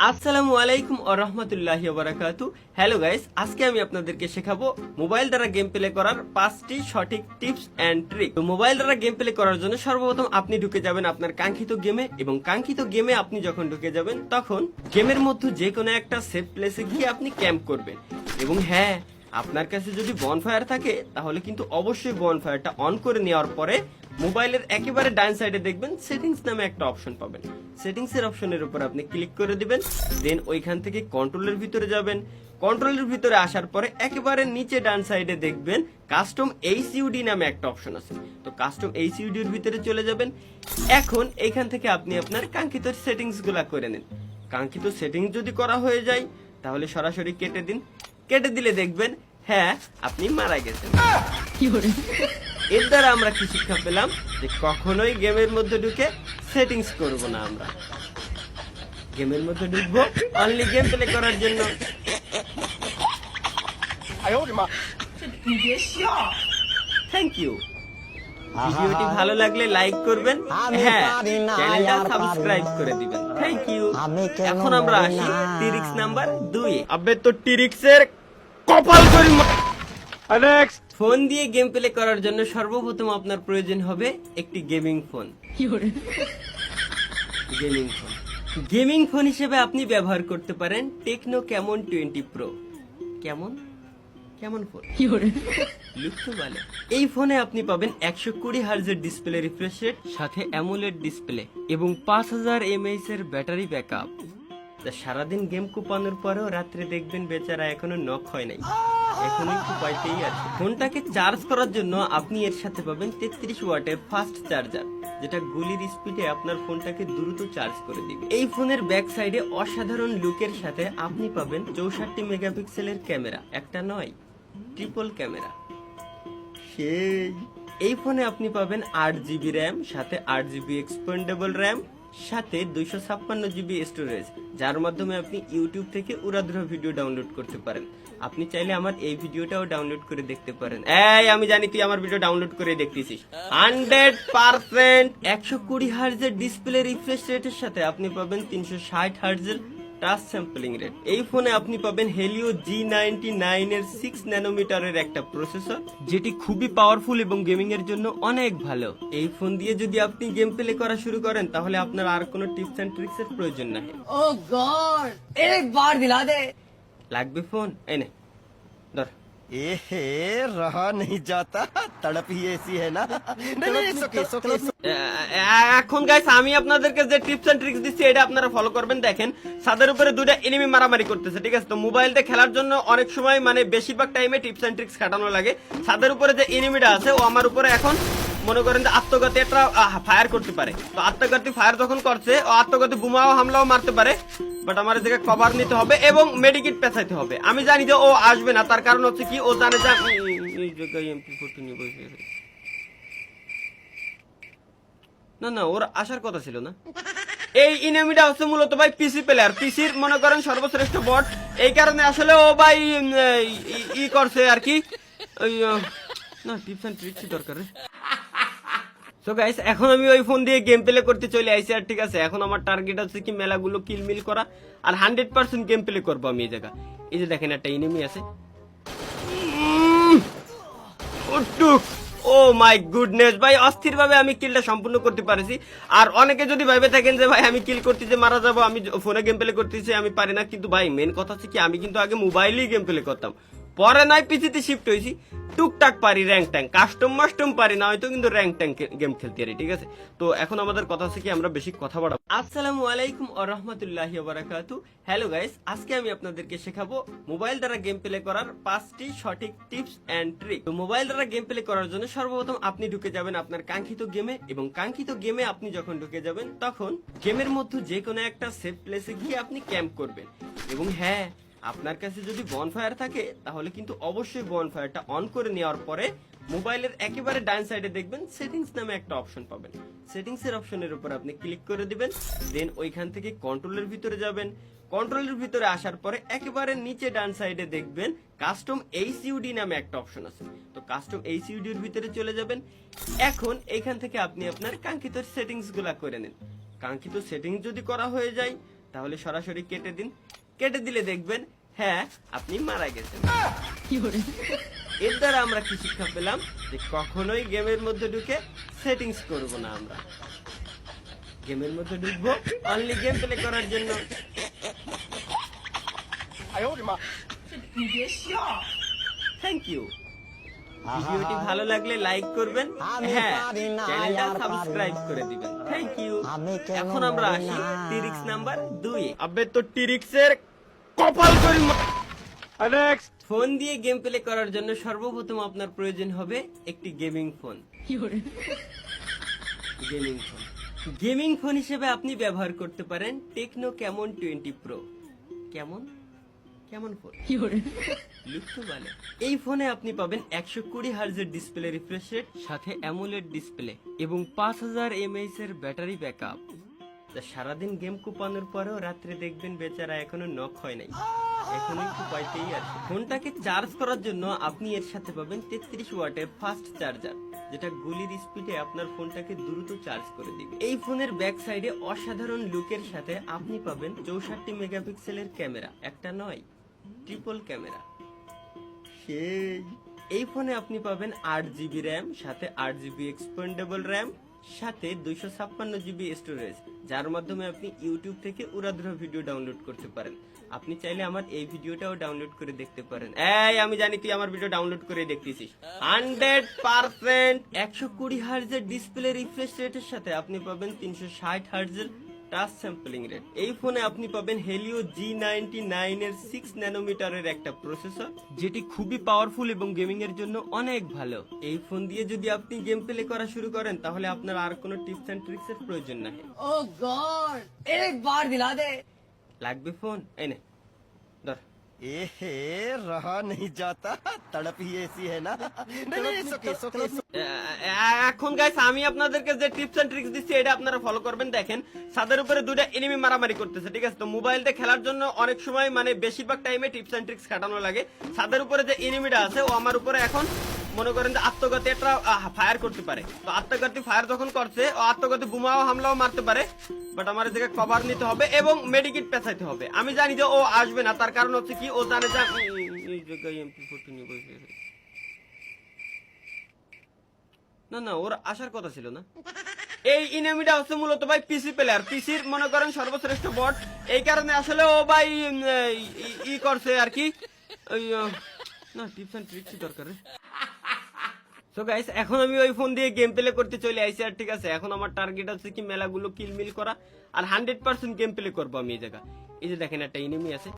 আসসালামু আলাইকুম ওয়া রাহমাতুল্লাহি ওয়া বারাকাতু। হ্যালো গাইস, আজকে আমি আপনাদেরকে শেখাবো মোবাইল দ্বারা গেম প্লে করার 5টি সঠিক টিপস এন্ড ট্রিক। তো মোবাইল দ্বারা গেম প্লে করার জন্য সর্বপ্রথম আপনি ঢুকে যাবেন আপনার কাঙ্ক্ষিত গেমে, এবং কাঙ্ক্ষিত গেমে আপনি যখন ঢুকে যাবেন তখন গেমের মধ্যে যে কোনো একটা সেফ প্লেসে গিয়ে আপনি ক্যাম্প করবেন। এবং হ্যাঁ, আপনার কাছে যদি বনফায়ার থাকে তাহলে কিন্তু অবশ্যই বনফায়ারটা অন করে নেওয়ার পরে মোবাইলের একেবারে ডান সাইডে দেখবেন সেটিংস নামে একটা অপশন পাবেন। সেটিংস এর অপশনের উপর আপনি ক্লিক করে দিবেন, দেন ওইখান থেকে কন্ট্রোলের ভিতরে যাবেন। কন্ট্রোলের ভিতরে আসার পরে একেবারে নিচে ডান সাইডে দেখবেন কাস্টম এইচইউডি নামে একটা অপশন আছে। তো কাস্টম এইচইউডি এর ভিতরে চলে যাবেন। এখন এইখান থেকে আপনি আপনার কাঙ্ক্ষিত সেটিংস গুলা করে নিন। কাঙ্ক্ষিত সেটিংস যদি করা হয়ে যায় তাহলে সরাসরি কেটে দিন। কেটে দিলে দেখবেন হ্যাঁ আপনি মারা গেছেন। এর দ্বারা আমরা কি শিক্ষা পেলাম যে কখনোই গেমের মধ্যে ঢুকে সেটিংস করব না। আমরা গেমের মধ্যে ঢুকবো অনলি গেম প্লে করার জন্য। Thank you. ভিডিওটি ভালো লাগলে লাইক করবেন, হ্যাঁ চ্যানেলটা সাবস্ক্রাইব করে দিবেন। Thank you. এখন আমরা আসি টিরিক্স নাম্বার 2 এ। আবে তো টিরিক্সের কপাল করি। নেক্সট, ফোন দিয়ে গেম প্লে করার জন্য সর্বপ্রথম আপনার প্রয়োজন হবে একটি গেমিং ফোন। গেমিং ফোন হিসেবে আপনি ব্যবহার করতে পারেন টেকনো ক্যামন 20 প্রো। কেমন ফোন লিখতে বলে। এই ফোনে আপনি পাবেন 120 হার্জের ডিসপ্লে রিফ্রেশ রেট, সাথে অ্যামোলেড ডিসপ্লে এবং 5000 mAh এর ব্যাটারি ব্যাকআপ। সারাদিন গেম কোপানোর পরেও রাত্রে দেখবেন বেচারা এখনো নক হয় নাই, এখনই কোপাইতেই আছে। ফোনটাকে চার্জ করার জন্য আপনি এর সাথে পাবেন 33 ওয়াটের ফাস্ট চার্জার, যেটা গুলির স্পিডে আপনার ফোনটাকে দ্রুত চার্জ করে দিবে। এই ফোনের ব্যাক সাইডে অসাধারণ লুকের সাথে আপনি পাবেন 64 মেগাপিক্সেলের ক্যামেরা, একটা নয় ট্রিপল ক্যামেরা। এই ফোনে আপনি পাবেন 8GB র্যাম, সাথে 8GB এক্সপেন্ডেবল র্যাম, সাথে 256GB স্টোরেজ, যার মাধ্যমে আপনি ইউটিউব থেকে উড়াধুরা ভিডিও ডাউনলোড করতে পারেন। আপনি চাইলে আমার এই ভিডিওটাও ডাউনলোড করে দেখতে পারেন। আমি জানি তুই আমার ভিডিও ডাউনলোড করে দেখতেছিস। 100% 120 হার্জের ডিসপ্লে রিফ্রেশ রেটের সাথে আপনি পাবেন 360 হার্জের টাচ স্যাম্পলিং রেট। এই ফোনে আপনি পাবেন হেলিও G99 এর 6 ন্যানোমিটারের একটা প্রসেসর, যেটি খুবই পাওয়ারফুল এবং গেমিং এর জন্য অনেক ভালো। এই ফোন দিয়ে যদি আপনি গেম প্লে করা শুরু করেন তাহলে আপনার আর কোনো টিপস এন্ড ট্রিক্স এর প্রয়োজন নাই। ও গড, এক বার দিলা দে। লাগবে ফোন? এই নে ধর। रहा नहीं जाता, तड़प ही ऐसी है ना। नहीं, এখন গাইস আমি আপনাদেরকে যে টিপস এন্ড ট্রিক্স দিচ্ছি এটা আপনারা ফলো করবেন। দেখেন ছাদের উপরে দুইটা এনিমি মারামারি করতেছে, ঠিক আছে? তো মোবাইল দিয়ে খেলার জন্য অনেক সময় মানে বেশিরভাগ টাইমে টিপস এন্ড ট্রিক্স খাটানো লাগে। ছাদের উপরে যে এনিমিটা আছে ও আমার উপরে এখন মনে করেন যে আত্মঘাতী একটা ফায়ার করতে পারে। তো আত্মঘাতী ফায়ার যখন করছে ও আত্মঘাতী বোমাও হামলাও মারতে পারে, বাট আমার এদিকে কভার নিতে হবে এবং মেডিকেট পেছাইতে হবে। আমি জানি যে ও আসবে না, তার কারণ হচ্ছে কি ও জানে যে এই জায়গায় MP40 নিয়ে বসে আছে। না ওর আসার কথা ছিল না। এই এনিমিটা হচ্ছে মূলত ভাই পিসি প্লেয়ার, পিসির মনে করেন সর্বশ্রেষ্ঠ বট। এই কারণে আসলে ও ভাই ই করছে আর কি। না টিপস এন্ড ট্রিক্স দরকার। সো গাইস, এখন আমি ওই ফোন দিয়ে গেম প্লে করতে চলে আইছি। আর ঠিক আছে, এখন আমার টার্গেট হচ্ছে কি মেলাগুলো কিলমিল করা, আর 100% গেম প্লে করবো আমি এই জায়গা। এই যে দেখেন একটা এনিমি আছে। ও মাই গুডনেস ভাই, অস্থির ভাবে আমি কিলটা সম্পূর্ণ করতে পারছি। আর অনেকে যদি ভাবে থাকেন যে ভাই আমি কিল করতে যে মারা যাবো, আমি ফোনে গেম প্লে করতেছি আমি পারি না, কিন্তু ভাই মেন কথা হচ্ছে কি আমি কিন্তু আগে মোবাইলেই গেম প্লে করতাম, পরে নয় পিসিতে শিফট হয়েছি। টুকটাক পারি র্যাঙ্ক ট্যাঙ্ক, কাস্টম মাস্টম পারি না হয়তো, কিন্তু র্যাঙ্ক ট্যাঙ্ক গেম খেলতে পারি, ঠিক আছে? তো এখন আমাদের কথা হচ্ছে কি আমরা বেশি কথা বাড়াবো। আসসালামু আলাইকুম ওয়া রাহমাতুল্লাহি ওয়া বারাকাতু। হ্যালো গাইস, আজকে আমি আপনাদেরকে শেখাবো মোবাইল দ্বারা গেম প্লে করার 5টি সঠিক টিপস এন্ড ট্রিক। তো মোবাইল দ্বারা গেম প্লে করার জন্য সর্বপ্রথম আপনি ঢুকে যাবেন আপনার কাঙ্ক্ষিত গেমে, এবং কাঙ্ক্ষিত গেমে আপনি যখন ঢুকে যাবেন তখন গেমের মধ্যে যে কোনো একটা সেফ প্লেসে গিয়ে আপনি ক্যাম্প করবেন। এবং হ্যাঁ, আপনার কাছে যদি বনফায়ার থাকে তাহলে কিন্তু অবশ্যই বনফায়ারটা অন করে নেওয়ার পরে মোবাইলের একেবারে ডান সাইডে দেখবেন সেটিংস নামে একটা অপশন পাবেন। সেটিংস এর অপশনের উপর আপনি ক্লিক করে দিবেন, দেন ওইখান থেকে কন্ট্রোলের ভিতরে যাবেন। কন্ট্রোলের ভিতরে আসার পরে একেবারে নিচে ডান সাইডে দেখবেন কাস্টম এইচইউডি নামে একটা অপশন আছে। তো কাস্টম এইচইউডি এর ভিতরে চলে যাবেন। এখন এইখান থেকে আপনি আপনার কাঙ্ক্ষিত সেটিংস গুলা করে নিন। কাঙ্ক্ষিত সেটিংস যদি করা হয়ে যায় তাহলে সরাসরি কেটে দিন। কেটে দিলে দেখবেন হ্যাঁ আপনি মারা গেছেন। এর দ্বারা আমরা কি শিক্ষা পেলাম যে কখনোই গেমের মধ্যে ঢুকে সেটিংস করব না। আমরা গেমের মধ্যে ঢুকবো অনলি গেম প্লে করার জন্য। Thank you. ভিডিওটি ভালো লাগলে লাইক করবেন, হ্যাঁ চ্যানেলটা সাবস্ক্রাইব করে দিবেন। Thank you. এখন আমরা আসি টিরিক্স নাম্বার 2 এ। আবে তো টিরিক্সের কপাল করি। নেক্সট, ফোন দিয়ে গেম প্লে করার জন্য সর্বপ্রথম আপনার প্রয়োজন হবে একটি gaming phone. Gaming phone, gaming phone হিসেবে আপনি ব্যবহার করতে পারেন টেকনো ক্যামন 20 প্রো। কেমন কেমন ফোন লিখতে বলে। এই ফোনে আপনি পাবেন 120 হার্জের ডিসপ্লে রিফ্রেশ রেট, সাথে অ্যামোলেড ডিসপ্লে এবং 5000 mAh এর ব্যাটারি ব্যাকআপ। তা সারাদিন গেম কুপানোর পরেও রাত্রে দেখবেন বেচারা এখনো নক হয় নাই, এখনই কুপাইতেই আছে। ফোনটাকে চার্জ করার জন্য আপনি এর সাথে পাবেন 33 ওয়াটের ফাস্ট চার্জার, যেটা গুলির স্পিডে আপনার ফোনটাকে দ্রুত চার্জ করে দিবে। এই ফোনের ব্যাক সাইডে অসাধারণ লুকের সাথে আপনি পাবেন 64 মেগাপিক্সেলের ক্যামেরা, একটা নয় ট্রিপল ক্যামেরা। সেই এই ফোনে আপনি পাবেন 8GB র্যাম, সাথে 8GB এক্সপেন্ডেবল র্যাম, সাথে 256GB স্টোরেজ, যার মাধ্যমে আপনি ইউটিউব থেকে উড়াধুরা ভিডিও ডাউনলোড করতে পারেন। আপনি চাইলে আমার এই ভিডিওটাও ডাউনলোড করে দেখতে পারেন। এই আমি জানি তুই আমার ভিডিও ডাউনলোড করে দেখতেছিস। 100% 120 হার্জের ডিসপ্লে রিফ্রেশ রেটের সাথে আপনি পাবেন 360 হার্জের টাচ স্যাম্পলিং রেট। এই ফোনে আপনি পাবেন হেলিও G99 এর 6 ন্যানোমিটারের একটা প্রসেসর, যেটি খুবই পাওয়ারফুল এবং গেমিং এর জন্য অনেক ভালো। এই ফোন দিয়ে যদি আপনি গেম প্লে করা শুরু করেন তাহলে আপনার আর কোনো টিপস এন্ড ট্রিক্স এর প্রয়োজন নাই। Oh God! एक बार दिला दे। লাগবে ফোন? এই নে ধর। ए रहा नहीं जाता, तड़प ही ऐसी है ना। नहीं नहीं, सुके এখন গাইস আমি আপনাদেরকে যে টিপস এন্ড ট্রিক্স দিচ্ছি এটা আপনারা ফলো করবেন। দেখেন ছাদের উপরে দুইটা এনিমি মারামারি করতেছে, ঠিক আছে? তো মোবাইল দিয়ে খেলার জন্য অনেক সময় মানে বেশিরভাগ টাইমে টিপস এন্ড ট্রিক্স খাটানো লাগে। ছাদের উপরে যে এনিমিটা আছে ও আমার উপরে এখন মনে করেন যে আত্মঘাতী একটা ফায়ার করতে পারে। তো আত্মঘাতী ফায়ার যখন করছে ও আত্মঘাতী বোমাও হামলাও মারতে পারে, বাট আমার এদিকে কভার নিতে হবে এবং মেডিকেট পেছাইতে হবে। আমি জানি যে ও আসবে না, তার কারণ হচ্ছে কি ও জানে যে এই জায়গায় MP40 নিয়ে বসে আছে। না না, ওর আসার কথা ছিল না। এই ইনেমিটা হচ্ছে মূলত ভাই পিসি প্লেয়ার, পিসির মনে করেন সর্বশ্রেষ্ঠ বট। এই কারণে আসলে ও ভাই ই করছে আর কি। না টিপস এন্ড ট্রিক্স দরকার। সো গাইস এখন আমি ওই ফোন দিয়ে গেম প্লে করতে চলে আইছি। আর ঠিক আছে, এখন আমার টার্গেট হচ্ছে কি মেলাগুলো কিলমিল করা আর 100% গেম প্লে করবো আমি এই জায়গা। এই যে দেখেন একটা এনিমি আছে।